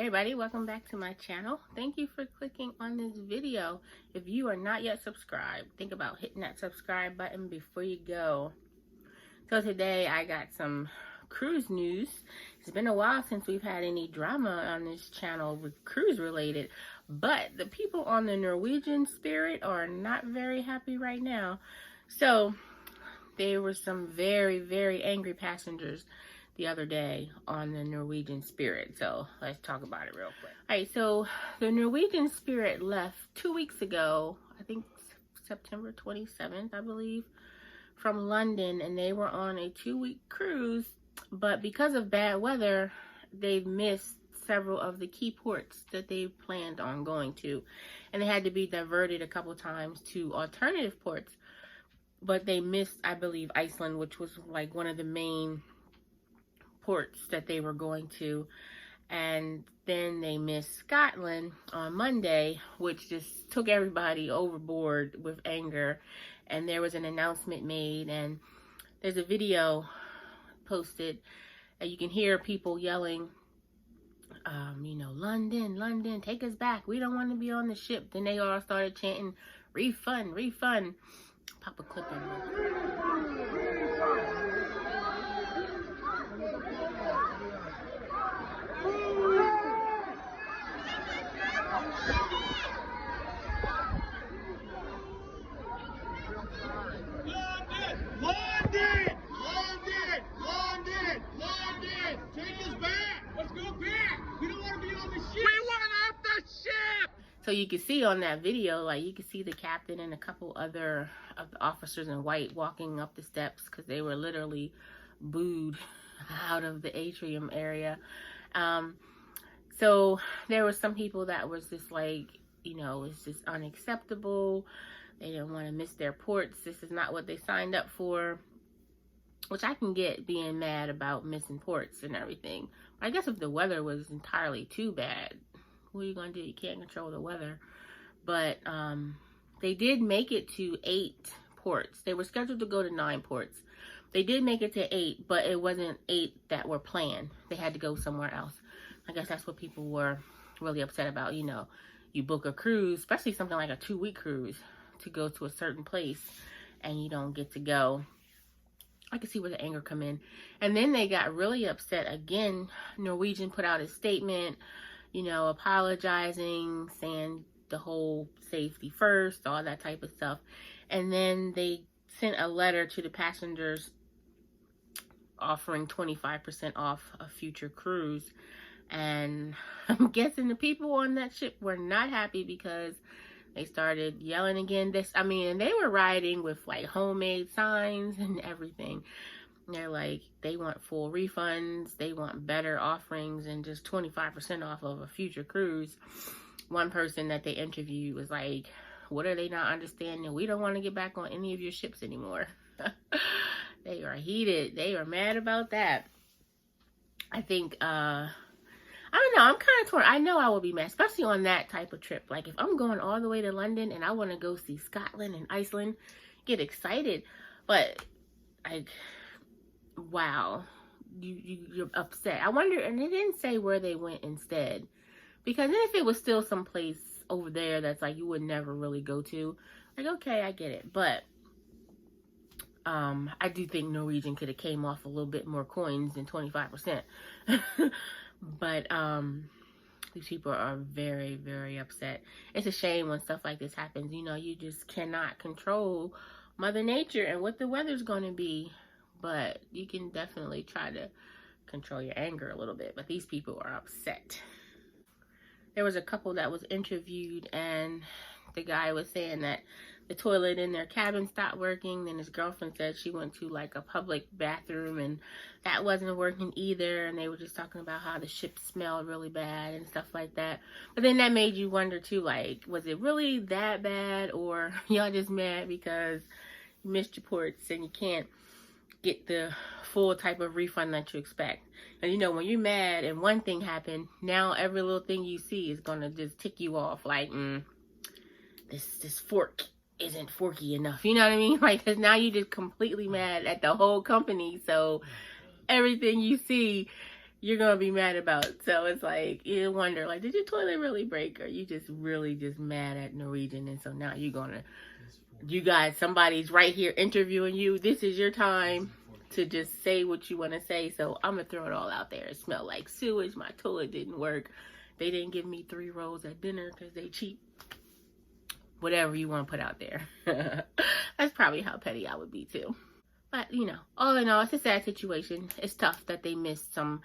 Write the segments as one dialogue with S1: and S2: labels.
S1: everybody, welcome back to my channel. Thank you for clicking on this video. If you are not yet subscribed, think about hitting that subscribe button before you go. So today I got some cruise news. It's been a while since we've had any drama on this channel with cruise related, but the people on the Norwegian Spirit are not very happy right now. So there were some very angry passengers the other day on the Norwegian Spirit. So let's talk about it real quick. All right, so the Norwegian Spirit left 2 weeks ago, I think September 27th, I believe, from London, and they were on a 2-week cruise, but because of bad weather, they've missed several of the key ports that they planned on going to, and they had to be diverted a couple times to alternative ports. But they missed, I believe, Iceland, which was like one of the main ports that they were going to, and then they missed Scotland on Monday, which just took everybody overboard with anger. And there was an announcement made, and there's a video posted, and you can hear people yelling, you know, London, take us back, we don't want to be on the ship. Then they all started chanting, refund. Pop a clip in real quick.
S2: London, take us back. Let's go back. We don't want to be on the ship. We want off the ship.
S1: So you can see on that video, like, you can see the captain and a couple other of the officers in white walking up the steps because they were literally booed out of the atrium area. So there were some people that was just like, you know, it's just unacceptable. They didn't want to miss their ports. This is not what they signed up for. Which I can get being mad about missing ports and everything. I guess if the weather was entirely too bad, what are you going to do? You can't control the weather. But they did make it to 8 ports. They were scheduled to go to 9 ports. They did make it to 8, but it wasn't 8 that were planned. They had to go somewhere else. I guess that's what people were really upset about. You know, you book a cruise, especially something like a 2-week cruise, to go to a certain place, and you don't get to go. I could see where the anger come in. And then they got really upset again. Norwegian put out a statement, you know, apologizing, saying the whole safety first, all that type of stuff. And then they sent a letter to the passengers offering 25% off a future cruise. And I'm guessing the people on that ship were not happy because they started yelling again. And they were riding with like homemade signs and everything. They're like, they want full refunds. They want better offerings and just 25% off of a future cruise. One person that they interviewed was like, what are they not understanding? We don't want to get back on any of your ships anymore. They are heated. They are mad about that. I think, I don't know, I'm kind of torn. I know I will be mad, especially on that type of trip. Like, if I'm going all the way to London and I want to go see Scotland and Iceland, get excited. But, like, wow, you're upset. I wonder, and they didn't say where they went instead. Because then if it was still someplace over there that's like you would never really go to, like, okay, I get it. But I do think Norwegian could have came off a little bit more coins than 25%. But these people are very upset. It's a shame when stuff like this happens. You know, you just cannot control Mother Nature and what the weather's going to be. But you can definitely try to control your anger a little bit. But these people are upset. There was a couple that was interviewed, and the guy was saying that the toilet in their cabin stopped working. Then his girlfriend said she went to like a public bathroom and that wasn't working either. And they were just talking about how the ship smelled really bad and stuff like that. But then that made you wonder too, like, was it really that bad, or y'all just mad because you missed your ports and you can't get the full type of refund that you expect? And you know, when you're mad and one thing happened, now every little thing you see is gonna just tick you off. Like, this fork isn't forky enough, you know what I mean? Like, because now you just completely mad at the whole company, so everything you see you're gonna be mad about. So it's like, you wonder, like, did your toilet really break, or you just really just mad at Norwegian? And so now you got somebody's right here interviewing you. This is your time to just say what you want to say. So I'm gonna throw it all out there. It smelled like sewage. My toilet didn't work. They didn't give me 3 rolls at dinner because they cheap. Whatever you want to put out there. That's probably how petty I would be too. But, you know, all in all, it's a sad situation. It's tough that they missed some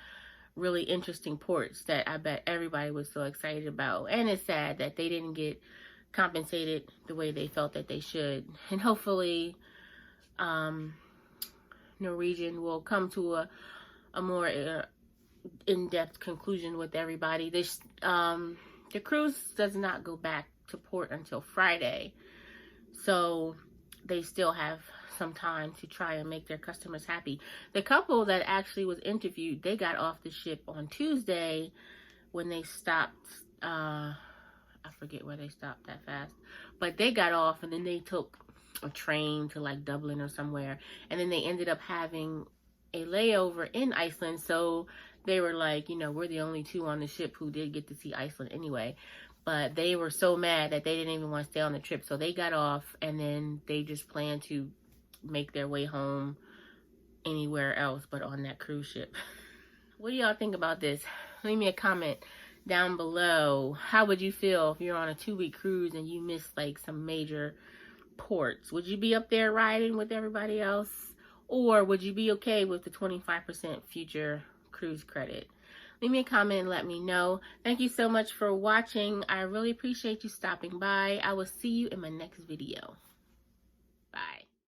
S1: really interesting ports that I bet everybody was so excited about. And it's sad that they didn't get compensated the way they felt that they should. And hopefully, Norwegian will come to a more in-depth conclusion with everybody. This the cruise does not go back to port until Friday, so they still have some time to try and make their customers happy. The couple that actually was interviewed, they got off the ship on Tuesday when they stopped. I forget where they stopped that fast, but they got off and then they took a train to like Dublin or somewhere, and then they ended up having a layover in Iceland. So they were like, you know, we're the only 2 on the ship who did get to see Iceland anyway. But they were so mad that they didn't even want to stay on the trip. So they got off, and then they just planned to make their way home anywhere else but on that cruise ship. What do y'all think about this? Leave me a comment down below. How would you feel if you're on a 2-week cruise and you missed like some major ports? Would you be up there riding with everybody else? Or would you be okay with the 25% future cruise credit? Leave me a comment and let me know. Thank you so much for watching. I really appreciate you stopping by. I will see you in my next video.